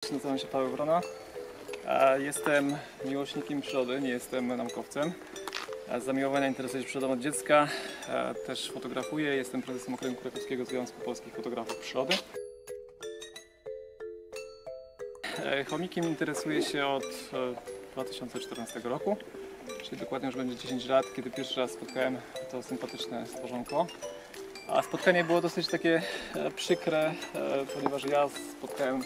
Nazywam się Paweł Wrona. Jestem miłośnikiem przyrody, nie jestem naukowcem. Z zamiłowania interesuję się przyrodą od dziecka. Też fotografuję, jestem prezesem Okręgu Krakowskiego Związku Polskich Fotografów Przyrody. Chomikiem interesuję się od 2014 roku, czyli dokładnie już będzie 10 lat, kiedy pierwszy raz spotkałem to sympatyczne stworzonko. A spotkanie było dosyć takie przykre, ponieważ ja spotkałem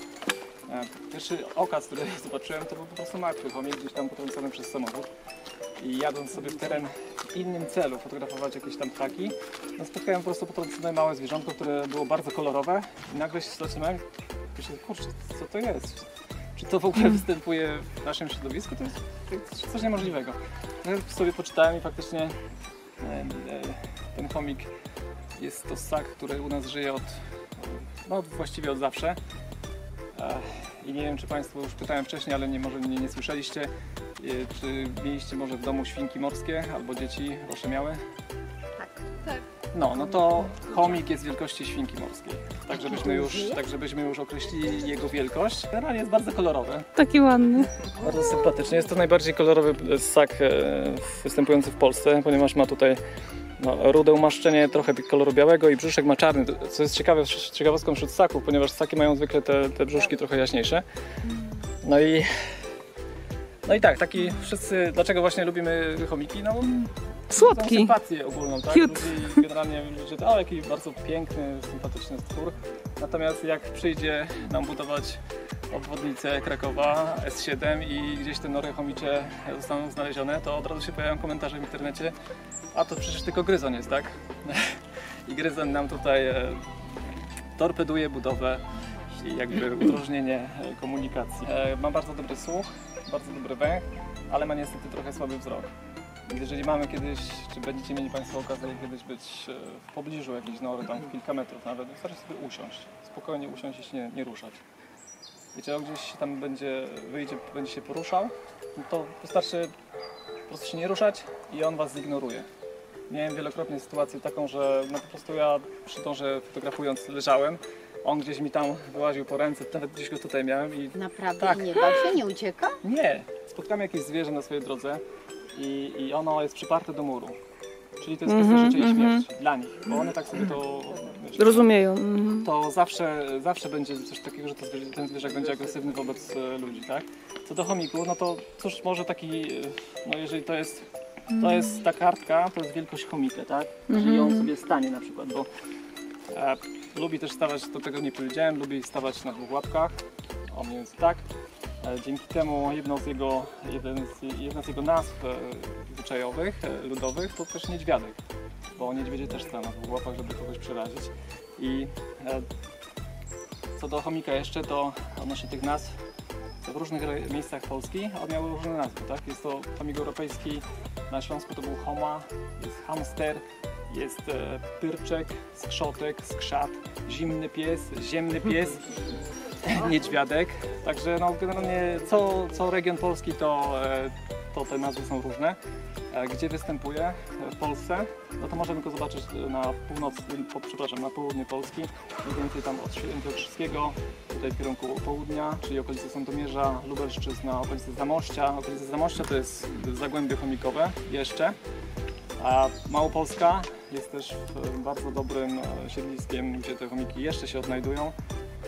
pierwszy okaz, który zobaczyłem, to był po prostu martwy chomik, gdzieś tam potrącony przez samochód. I jadąc sobie w teren w innym celu, fotografować jakieś tam ptaki, no spotkałem po prostu potrącone małe zwierzątko, które było bardzo kolorowe i nagle się zatrzymałem i myślę, kurczę, co to jest? Czy to w ogóle występuje w naszym środowisku? To jest coś niemożliwego. No, sobie poczytałem i faktycznie ten chomik jest to ssak, który u nas żyje właściwie od zawsze. I nie wiem, czy Państwo już pytałem wcześniej, ale może mnie nie słyszeliście. Czy mieliście może w domu świnki morskie albo dzieci oszemiałe? Tak. No to chomik jest wielkości świnki morskiej. Tak żebyśmy już określili jego wielkość. Generalnie jest bardzo kolorowy. Taki ładny. Bardzo sympatyczny. Jest to najbardziej kolorowy ssak występujący w Polsce, ponieważ ma tutaj rude umaszczenie, trochę koloru białego i brzuszek ma czarny, co jest ciekawostką wśród ssaków, ponieważ ssaki mają zwykle te brzuszki trochę jaśniejsze. No i tak, taki wszyscy, dlaczego właśnie lubimy chomiki? No, Słodki. Sympatię ogólną, tak? Cute. Generalnie ludzie, jaki bardzo piękny, sympatyczny stwór. Natomiast jak przyjdzie nam budować obwodnicę Krakowa S7 i gdzieś te nory chomicze zostaną znalezione, to od razu się pojawiają komentarze w internecie, a to przecież tylko gryzon jest, tak? I gryzon nam tutaj torpeduje budowę i jakby udrożnienie komunikacji. Ma bardzo dobry słuch, bardzo dobry węch, ale ma niestety trochę słaby wzrok. Więc jeżeli mamy kiedyś, czy będziecie mieli Państwo okazję kiedyś być w pobliżu jakiejś nory, tam w kilka metrów nawet, wystarczy sobie usiąść, spokojnie usiąść i się nie ruszać. Wiecie, gdzieś tam będzie się poruszał, no to wystarczy po prostu się nie ruszać i on Was zignoruje. Miałem wielokrotnie sytuację taką, że po prostu ja przy torze fotografując leżałem, on gdzieś mi tam wyłaził po ręce, nawet gdzieś go tutaj miałem i... Naprawdę? Tak. Nie bał się? Nie ucieka? Nie! Spotkałem jakieś zwierzę na swojej drodze i ono jest przyparte do muru. Czyli to jest kwestia życia i śmierci dla nich, bo one tak sobie to... Rozumieją. To zawsze będzie coś takiego, że ten zwierzak będzie agresywny wobec ludzi, tak? Co do chomiku, no to cóż, może taki, no jeżeli to jest ta kartka, to jest wielkość chomika, tak? Czyli on sobie stanie na przykład, bo lubi też stawać, do tego nie powiedziałem, lubi stawać na dwóch łapkach, o mniej więcej tak. Dzięki temu jedna z jego nazw zwyczajowych, ludowych, to też niedźwiadek, bo niedźwiedzie też stają na dwóch łapach, żeby kogoś przerazić. I co do chomika jeszcze, to odnośnie tych nazw, w różnych miejscach Polski on miał różne nazwy, tak? Jest to chomik europejski, na Śląsku to był choma, jest hamster, jest pyrczek, skrzotek, skrzat, zimny pies, ziemny pies, niedźwiadek. Także no, generalnie co region Polski to te nazwy są różne. Gdzie występuje w Polsce, no to możemy go zobaczyć na południe Polski, mniej więcej tam od Świętokrzyskiego, tutaj w kierunku południa, czyli okolice Sandomierza, Lubelszczyzna, okolice Zamościa. Okolice Zamościa to jest zagłębie chomikowe jeszcze, a Małopolska jest też bardzo dobrym siedliskiem, gdzie te chomiki jeszcze się odnajdują,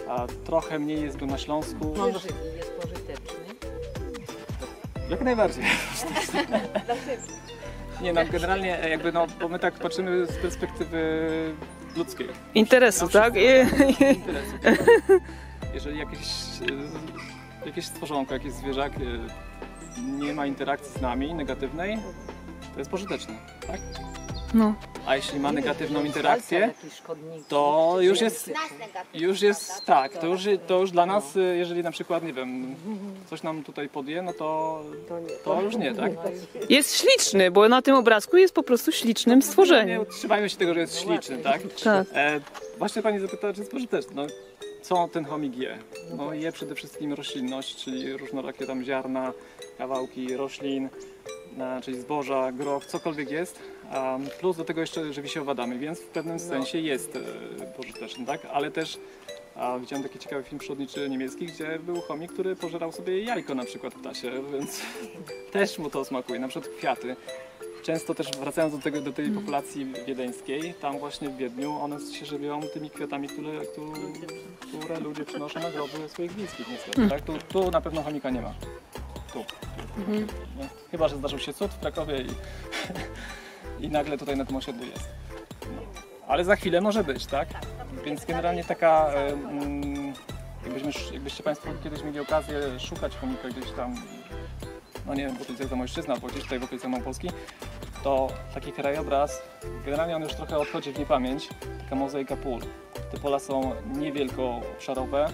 a trochę mniej jest go na Śląsku. Jest pożyteczny. Jak najbardziej. Nie no, generalnie jakby bo my tak patrzymy z perspektywy ludzkiej. Interesu, tak? Interesu. Jeżeli jakieś stworzonko, jakiś zwierzak nie ma interakcji z nami negatywnej, to jest pożyteczne, tak? No. A jeśli ma negatywną interakcję, to już jest tak, to już dla nas, jeżeli na przykład, nie wiem, coś nam tutaj podje, no to już nie, tak? Jest śliczny, bo na tym obrazku jest po prostu ślicznym stworzeniem. Nie trzymajmy się tego, że jest śliczny, tak? Tak. Właśnie Pani zapytała, czy jest pożyteczny. No, co ten chomik je? No, je przede wszystkim roślinność, czyli różnorakie tam ziarna, kawałki roślin, czyli zboża, groch, cokolwiek jest. Plus do tego jeszcze żywi się owadami, więc w pewnym sensie jest pożyteczny, tak? Ale też A widziałem taki ciekawy film przyrodniczy niemiecki, gdzie był chomik, który pożerał sobie jajko na przykład ptasie, więc też mu to smakuje, na przykład kwiaty. Często też wracając do tej populacji wiedeńskiej, tam właśnie w Wiedniu one się żywią tymi kwiatami, które ludzie przynoszą na groby swoich bliskich niestety. Tak? Tu na pewno chomika nie ma. Tu. Nie? Chyba że zdarzył się cud w Krakowie i nagle tutaj na tym osiedlu jest. No. Ale za chwilę może być, tak? Więc generalnie taka, jakbyście Państwo kiedyś mieli okazję szukać chomika gdzieś tam, no nie wiem, w okolicach Zamojszczyzny, albo gdzieś tutaj w okolicach Małopolski, to taki krajobraz, generalnie on już trochę odchodzi w niepamięć, taka mozaika pól. Te pola są niewielko obszarowe,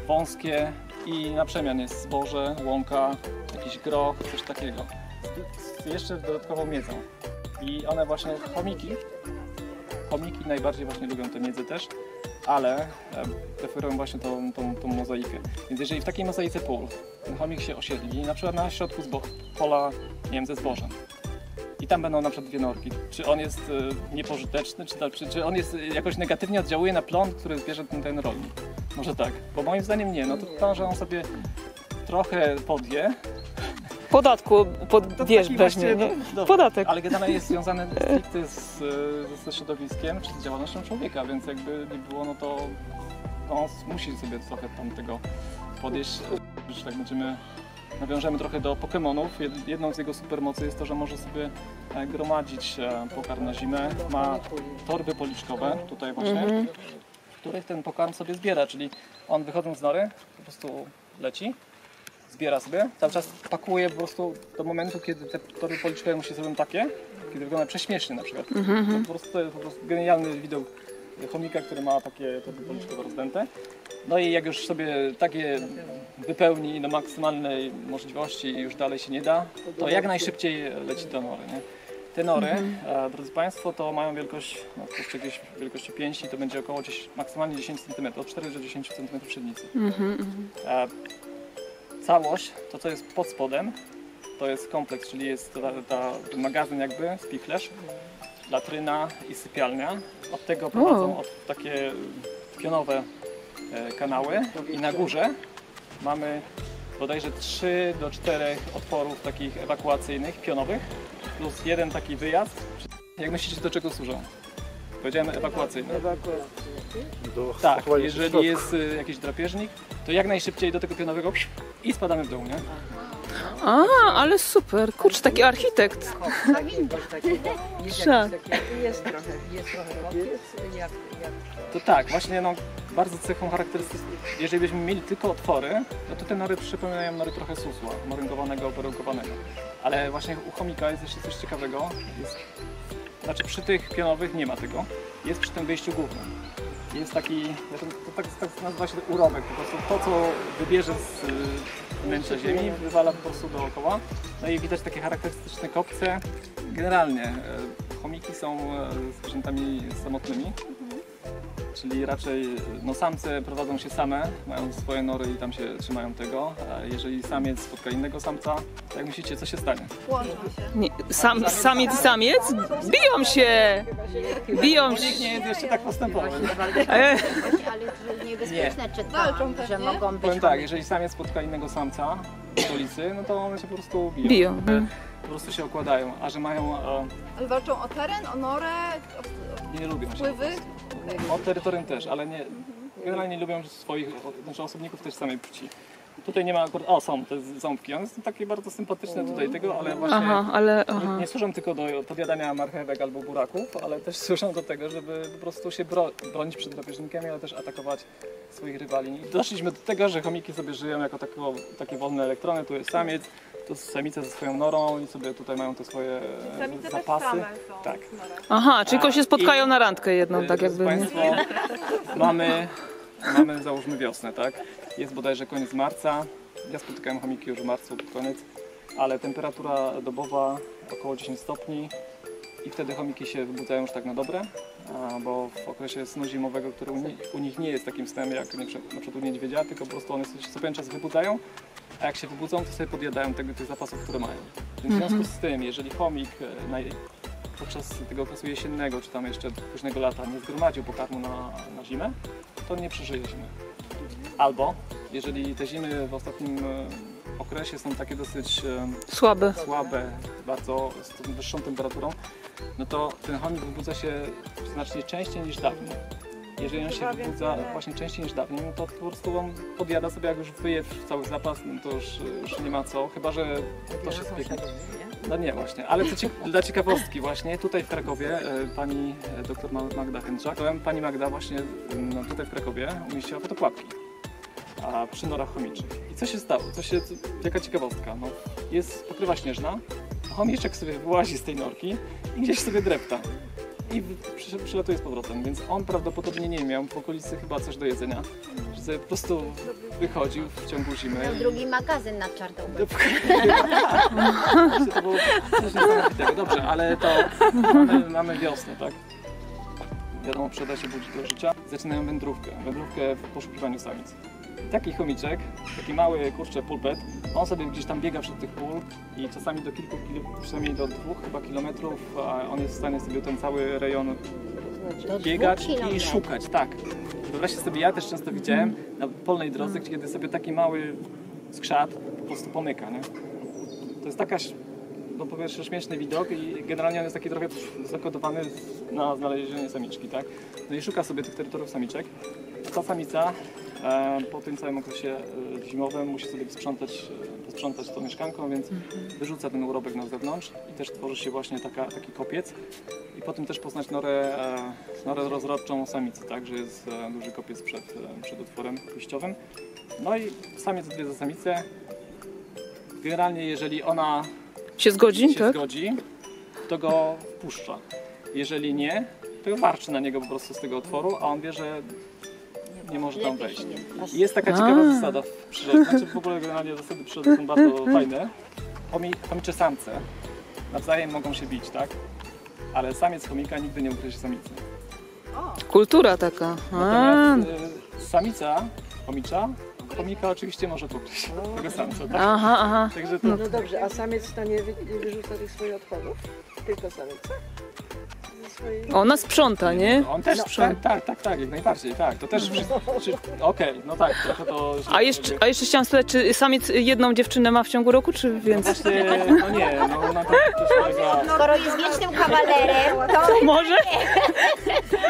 wąskie i na przemian jest zboże, łąka, jakiś groch, coś takiego. Z jeszcze dodatkową miedzą. I one właśnie, chomiki najbardziej właśnie lubią tę miedzę też, ale preferują właśnie tą mozaikę. Więc jeżeli w takiej mozaice pól ten chomik się osiedli, na przykład na środku pola, nie wiem, ze zbożem, i tam będą na przykład dwie norki. Czy on jest niepożyteczny, czy on jest jakoś negatywnie oddziałuje na plon, który zbierze ten rolnik? Może tak, bo moim zdaniem nie. No to, że on sobie trochę podje. Podatku wiesz, taki weźmie, właśnie, nie? Podatek. Ale generalnie jest związany stricte ze środowiskiem, czy z działalnością człowieka, więc jakby nie było, no to on musi sobie trochę tam tego podjeść. Już tak nawiążemy trochę do Pokemonów. Jedną z jego supermocy jest to, że może sobie gromadzić pokarm na zimę. Ma torby policzkowe, tutaj właśnie, w których ten pokarm sobie zbiera, czyli on wychodząc z nory po prostu leci, zbiera sobie, cały czas pakuje po prostu do momentu, kiedy te torby policzkowe mu się zrobią takie, kiedy wygląda prześmiesznie na przykład. To jest po prostu genialny widok chomika, który ma takie torby policzkowe rozdęte. No i jak już sobie takie wypełni do maksymalnej możliwości i już dalej się nie da, to jak najszybciej leci do nory. Nie? Te nory, drodzy Państwo, to mają wielkość, no jeszcze gdzieś wielkości pięści, to będzie około maksymalnie 10 cm, od 4 do 10 cm średnicy. Całość, to co jest pod spodem, to jest kompleks, czyli jest ten magazyn jakby, spichlerz, latryna i sypialnia. Od tego prowadzą takie pionowe kanały i na górze mamy bodajże 3 do 4 otworów takich ewakuacyjnych, pionowych, plus jeden taki wyjazd. Jak myślicie, do czego służą? Powiedziałem ewakuacyjny. Tak, jeżeli jest jakiś drapieżnik, to jak najszybciej do tego pionowego i spadamy w dół, nie? A, ale super. Kurczę, taki architekt. Szak. Jest trochę kopiec, jak To tak, właśnie no, bardzo cechą charakterystyczną. Jeżeli byśmy mieli tylko otwory, no to te nory przypominają nory trochę susła, moryngowanego, perełkowanego. Ale właśnie u chomika jest jeszcze coś ciekawego. Znaczy przy tych pionowych nie ma tego. Jest przy tym wyjściu głównym. Jest taki, tak nazywa się urobek, po prostu to co wybierze z wnętrza ziemi, wywala po prostu dookoła. No i widać takie charakterystyczne kopce. Generalnie chomiki są zwierzętami samotnymi. Czyli raczej no, samce prowadzą się same, mają swoje nory i tam się trzymają tego. A jeżeli samiec spotka innego samca, to jak myślicie, co się stanie? Nie, samiec i samiec? Biją się! Biją się! Nikt nie jest jeszcze tak postępowy. ale że niebezpieczne, czy to, że mogą być Powiem tak, jeżeli samiec spotka innego samca w ulicy, no to one się po prostu biją. Biją. Po prostu się okładają, a że mają... Ale walczą o teren, o norę, nie lubią się. wpływy. O terytorium też, ale nie, generalnie nie lubią swoich, znaczy osobników też samej płci. Tutaj nie ma akurat, są te ząbki, one są takie bardzo sympatyczne tutaj tego, ale właśnie nie służą tylko do podjadania marchewek albo buraków, ale też służą do tego, żeby po prostu się bronić przed drapieżnikami, ale też atakować swoich rywali. I doszliśmy do tego, że chomiki sobie żyją jako takie wolne elektrony, tu jest samiec, tu jest samica ze swoją norą i sobie tutaj mają te swoje Samice zapasy. też same są. Tak. Aha, czyli tylko się spotkają na randkę jedną, tak jakby. Państwo, mamy załóżmy wiosnę, tak? Jest bodajże koniec marca. Ja spotykałem chomiki już w marcu, pod koniec, ale temperatura dobowa około 10 stopni i wtedy chomiki się wybudzają już tak na dobre, bo w okresie snu zimowego, który u nich nie jest takim snem jak na przykład u niedźwiedzia, tylko po prostu one się co pewien czas wybudzają, a jak się wybudzą, to sobie podjadają tych zapasów, które mają. Więc w związku z tym, jeżeli chomik podczas tego okresu jesiennego, czy tam jeszcze późnego lata nie zgromadził pokarmu na zimę, to nie przeżyje zimy. Albo jeżeli te zimy w ostatnim okresie są takie dosyć Słabe. słabe, bardzo z tą wyższą temperaturą, no to ten chomik wybudza się znacznie częściej niż dawniej. Jeżeli on się wybudza właśnie częściej niż dawniej, no to po prostu on podjada sobie, jak już wyje cały zapas, no to już nie ma co, chyba że to się spieknie. No nie właśnie, ale dla ciekawostki właśnie tutaj w Krakowie pani dr Magda Chętrzak, pani Magda właśnie no, tutaj w Krakowie umieściła fotopułapki przy norach chomiczych. I co się stało? Jaka ciekawostka? No, jest pokrywa śnieżna, chomiczek sobie wyłazi z tej norki i gdzieś sobie drepta. I przylatuje z powrotem, więc on prawdopodobnie nie miał w okolicy chyba coś do jedzenia, że sobie po prostu wychodził w ciągu zimy. Miał drugi magazyn nad Czarną. To było coś niesamowitego. Dobrze, ale to mamy wiosnę, tak? Wiadomo, przyda się budzi do życia. Zaczynają wędrówkę w poszukiwaniu samic. Taki chomiczek, taki mały, kurczę, pulpet, on sobie gdzieś tam biega wśród tych pól i czasami do kilku, przynajmniej do 2 chyba kilometrów, a on jest w stanie sobie ten cały rejon biegać i szukać, tak. Wyobraźcie sobie, ja też często widziałem na polnej drodze, kiedy sobie taki mały skrzat po prostu pomyka, nie? To jest taka, no po pierwsze, śmieszny widok i generalnie on jest taki trochę zakodowany na znalezienie samiczki, tak? No i szuka sobie tych terytoriów samiczek. Ta samica po tym całym okresie zimowym musi sobie posprzątać to mieszkanką, więc wyrzuca ten urobek na zewnątrz i też tworzy się właśnie taki kopiec. I potem też poznać norę rozrodczą samicy, tak, że jest duży kopiec przed otworem wyjściowym. No i samiec odwiedza samicę. Generalnie jeżeli ona Się zgodzi, tak? zgodzi, to go wpuszcza. Jeżeli nie, to warczy na niego po prostu z tego otworu, a on wie, że nie może tam wejść. I jest taka ciekawa zasada w przyrodzie, znaczy w ogóle generalnie zasady przyrody są bardzo fajne. Chomicze samce nawzajem mogą się bić, tak? Ale samiec chomika nigdy nie ugryzie samicy. Kultura taka. Natomiast samica chomika oczywiście może pokryć tego samca, tak? Aha. Także to... No dobrze, a samiec w stanie wyrzuca tych swoich odchodów? Tylko samica? Ona sprząta, nie? On też tak, jak najbardziej, tak. To też okej, no tak, trochę to... A jeszcze chciałam spytać, czy samiec jedną dziewczynę ma w ciągu roku, czy więcej? Właśnie, no nie, no na to też polega... Skoro jest wiecznym kawalerem, to Może?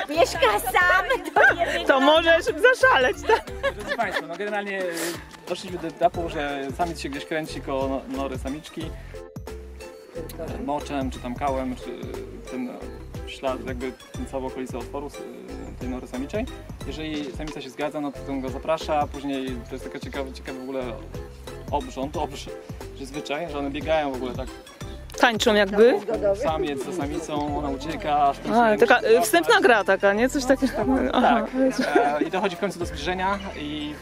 mieszka sam, to nie To możesz zaszaleć, tak? Drodzy Państwo, no generalnie doszliśmy do etapu, że samiec się gdzieś kręci koło nory samiczki. Moczem, czy tam kałem, czy ten ślad, jakby całą okolicę otworu tej nory samiczej. Jeżeli samica się zgadza, no to ten go zaprasza, a później to jest taka ciekawy w ogóle obrząd, że zwyczaj, że one biegają w ogóle tak. Tańczą jakby. Samiec za samicą, ona ucieka, aż ten A, się taka musi wstępna gra taka, nie? Coś takiego. Aha. Tak. I dochodzi w końcu do zbliżenia i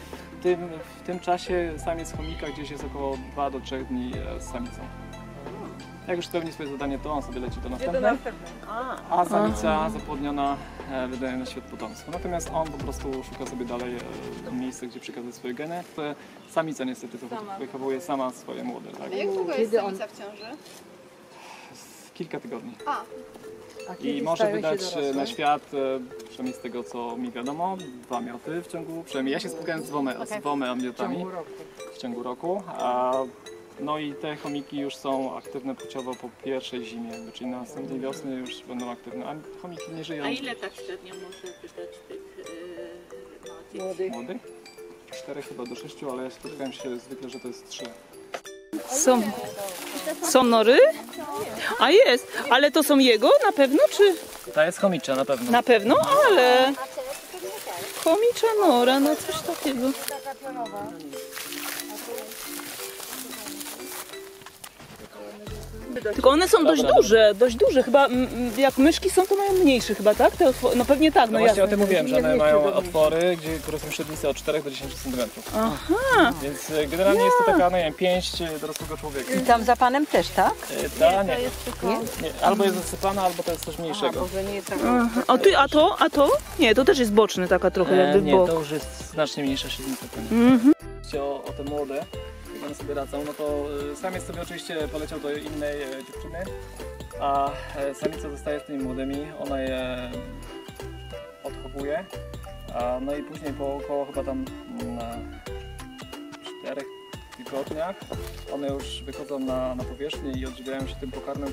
w tym czasie samiec chomika gdzieś jest około 2 do 3 dni z samicą. Jak już spełni swoje zadanie, to on sobie leci do następnej, a samica zapłodniona wydaje na świat potomstwo. Natomiast on po prostu szuka sobie dalej miejsca, gdzie przekazać swoje geny. Samica niestety to wychowuje sama swoje młode. Tak? A jak długo jest samica w ciąży? Kilka tygodni. A I kiedy może stają się wydać dorosłe? na świat, przynajmniej z tego co mi wiadomo, 2 mioty w ciągu, przynajmniej ja się spotkałem z 2 miotami w ciągu roku. No i te chomiki już są aktywne płciowo po pierwszej zimie, czyli na następnej wiosny już będą aktywne, a chomiki nie żyją. A ile tak średnio może wydać tych Młodych? 4 chyba do 6, ale ja spotkałem się zwykle, że to jest 3. Są nory? A jest, ale to są jego na pewno, czy? Ta jest chomicza na pewno. Na pewno, ale... Chomicza nora, no coś takiego. Tylko one są dość duże, chyba jak myszki są, to mają mniejsze chyba, tak? No pewnie tak, no Właśnie jasne. o tym mówiłem, że one mają otwory, które są średnice od 4 do 10 cm. Aha. Więc generalnie jest to taka, no nie wiem, pięść dorosłego człowieka. I tam za panem też, tak? Ta nie. Nie. Albo jest zasypana, albo to jest coś mniejszego. Może nie tak. A to? Nie, to też jest boczny taka trochę jakby w Nie, bok. to już jest znacznie mniejsza średnica. O te młode, jak one sobie radzą, no to samiec sobie oczywiście poleciał do innej dziewczyny, a samica zostaje z tymi młodymi, ona je odchowuje, No i później po około chyba tam 4 tygodniach one już wychodzą na powierzchnię i odżywiają się tym pokarmem,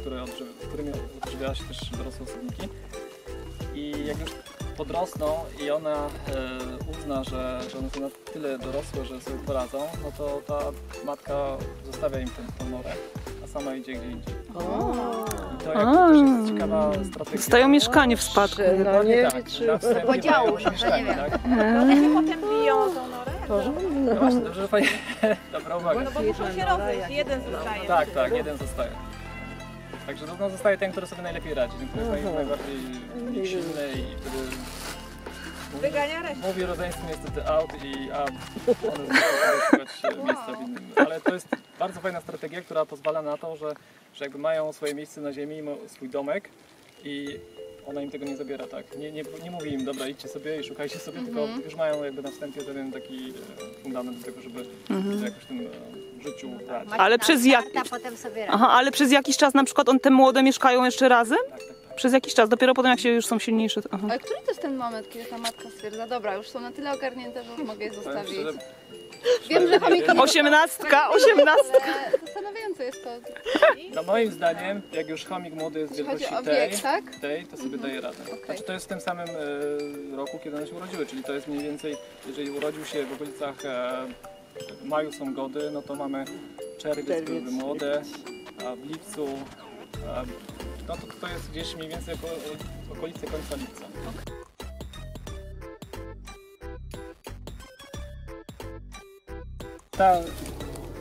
którymi odżywiają się też dorosłe osobniki. I jak już podrosną i ona uzna, że one są na tyle dorosłe, że sobie poradzą, no to ta matka zostawia im tą norę, a sama idzie gdzie indziej. I to jakby też jest ciekawa strategia. Dostają mieszkanie w spadku. No nie tak, wytrzymam. na wstępie Podziału, mają mieszkanie, nie wiem. tak? Potem biją tą norę? No właśnie, dobrze, że pani... Dobra uwaga. No bo muszą się rozejść, jeden zostaje. Tak, jeden zostaje. Także no, zostaje ten, który sobie najlepiej radzi, ten, który jest najbardziej silny i wtedy Wygania resztę. mówi rodzeństwu niestety out i one zaczynają szukać miejsca w innym. Ale to jest bardzo fajna strategia, która pozwala na to, że jakby mają swoje miejsce na ziemi, swój domek i ona im tego nie zabiera, tak? Nie mówi im, dobra, idźcie sobie i szukajcie sobie, tylko już mają jakby na wstępie pewien taki fundament do tego, żeby jakoś w tym życiu brać. Ale przez jak... Potem sobie Aha, ale przez jakiś czas na przykład te młode mieszkają jeszcze razem? Tak. Przez jakiś czas, dopiero potem jak się już są silniejsze. Aha. Ale który to jest ten moment, kiedy ta matka stwierdza, dobra, już są na tyle ogarnięte, że już mogę je zostawić? Wiem, że chomiki... 18! Ale zastanawiająco jest to. No moim zdaniem, jak już chomik młody jest Jeśli chodzi wielkości o wiek, tak? tej, to sobie daje radę. Znaczy to jest w tym samym roku, kiedy one się urodziły, czyli to jest mniej więcej, jeżeli urodził się w okolicach maju są gody, no to mamy czerwiec byłyby młode, a w lipcu, no to jest gdzieś mniej więcej okolice końca lipca.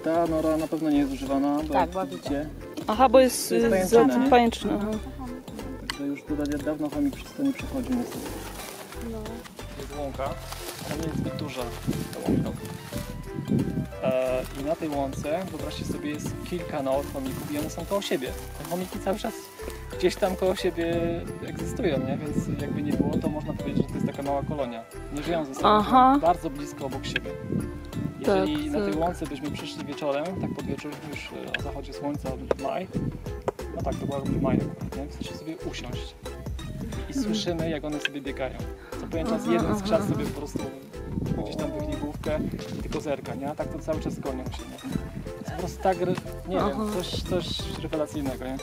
Ta nora na pewno nie jest używana, bo Tak, jak widzicie, Aha, bo jest pajęczyna, nie? pajęczna. Aha. także już tutaj dawno chomik przez to nie przechodzi niestety. Jest łąka, ona nie jest zbyt duża, ta łąka. I na tej łące, wyobraźcie sobie, jest kilka nor chomików i one są koło siebie. Te chomiki cały czas gdzieś tam koło siebie egzystują, nie? Więc jakby nie było, to można powiedzieć, że to jest taka mała kolonia. Nie żyją ze sobą, Aha. żyją bardzo blisko obok siebie. Jeżeli Tak, na tej tak. łące byśmy przyszli wieczorem, tak pod wieczór, już o zachodzie słońca, maj, no tak, to była maj akurat, nie? Wystarczy sobie usiąść i słyszymy, jak one sobie biegają. Co pewien czas jeden skrzat sobie po prostu gdzieś tam wychnie główkę i tylko zerka, nie? A tak to cały czas gonią się, nie? To jest po prostu tak, nie wiem, coś rewelacyjnego, nie?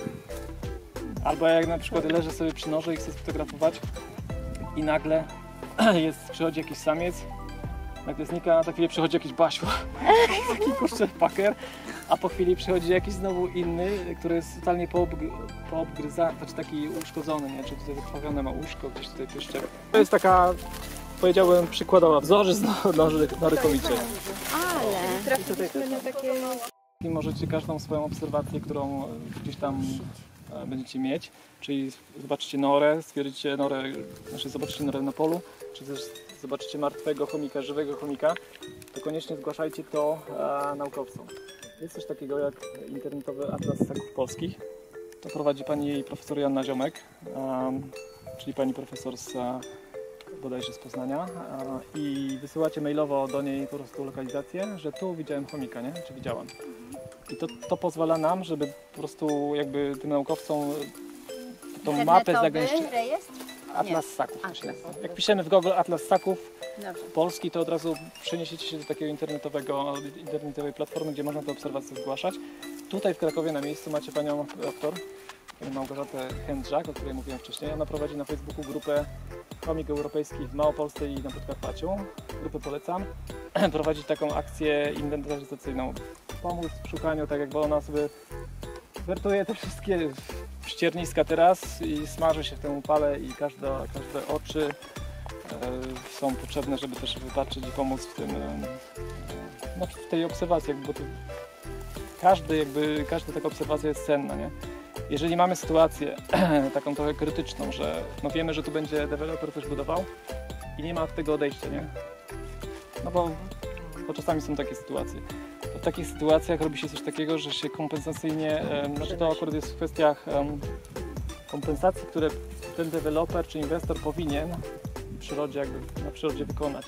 Albo jak na przykład leżę sobie przy noże i chcę sfotografować i nagle przychodzi jakiś samiec, nagle znika, na chwilę przychodzi jakiś basiu, taki kurczę paker, a po chwili przychodzi jakiś znowu inny, który jest totalnie poobgryzany, znaczy taki uszkodzony, nie? Czy tutaj zakrwawione ma uszko, gdzieś tutaj pieszczek. To jest taka, powiedziałbym, przykładowa wzorzec nory komiczej. Ale Trafiliśmy na takie... I możecie każdą swoją obserwację, którą gdzieś tam będziecie mieć, czyli zobaczycie norę, stwierdzicie norę, znaczy zobaczycie norę na polu, czy też zobaczycie martwego chomika, żywego chomika, to koniecznie zgłaszajcie to naukowcom. Jest coś takiego jak internetowy atlas ssaków polskich. To prowadzi pani profesor Joanna Ziomek, czyli pani profesor bodajże z Poznania, i wysyłacie mailowo do niej po prostu lokalizację, że tu widziałem chomika, nie? Czy widziałam. I to pozwala nam, żeby po prostu jakby tym naukowcom tą mapę zagęszczyć. rejestr? Atlas ssaków. Atlas. Jak piszemy w Google Atlas ssaków Dobrze. Polski, to od razu przeniesiecie się do takiej internetowej platformy, gdzie można te obserwacje zgłaszać. Tutaj w Krakowie na miejscu macie panią doktor Małgorzatę Chędrzak, o której mówiłem wcześniej. Ona prowadzi na Facebooku grupę Chomik Europejski w Małopolsce i na Podkarpaciu. Grupę polecam. Prowadzi taką akcję inwentaryzacyjną. Pomóc w szukaniu, tak jakby ona sobie wertuje te wszystkie ścierniska teraz i smaży się w tym upale i każde oczy są potrzebne, żeby też wypatrzyć i pomóc w tym, no, w tej obserwacji, bo to każda taka obserwacja jest cenna, nie? Jeżeli mamy sytuację taką trochę krytyczną, że no wiemy, że tu będzie deweloper coś budował i nie ma od tego odejścia, nie? No bo czasami są takie sytuacje. To w takich sytuacjach robi się coś takiego, że się kompensacyjnie, znaczy to akurat jest w kwestiach kompensacji, które ten deweloper czy inwestor powinien na przyrodzie wykonać.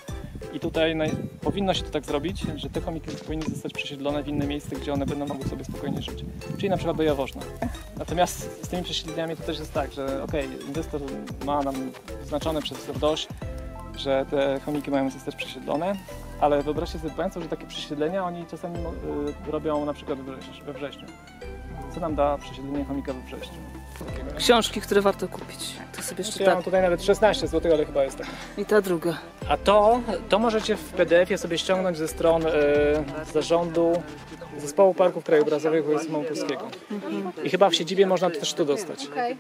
I tutaj powinno się to tak zrobić, że te chomiki powinny zostać przesiedlone w inne miejsce, gdzie one będą mogły sobie spokojnie żyć. Czyli na przykład do Jaworzna. Natomiast z tymi przesiedleniami to też jest tak, że inwestor ma nam wyznaczone przez RDOŚ że te chomiki mają zostać przesiedlone, ale wyobraźcie sobie Państwo, że takie przesiedlenia oni czasami robią na przykład we wrześniu. Co nam da przesiedlenie chomika we wrześniu? Książki, które warto kupić. To sobie Ja mam czytam. tutaj nawet 16 zł, ale chyba jest tak. I ta druga. A to możecie w PDF-ie sobie ściągnąć ze stron zarządu Zespołu Parków Krajobrazowych Województwa Małopolskiego. I chyba w siedzibie można to też tu dostać. Okej.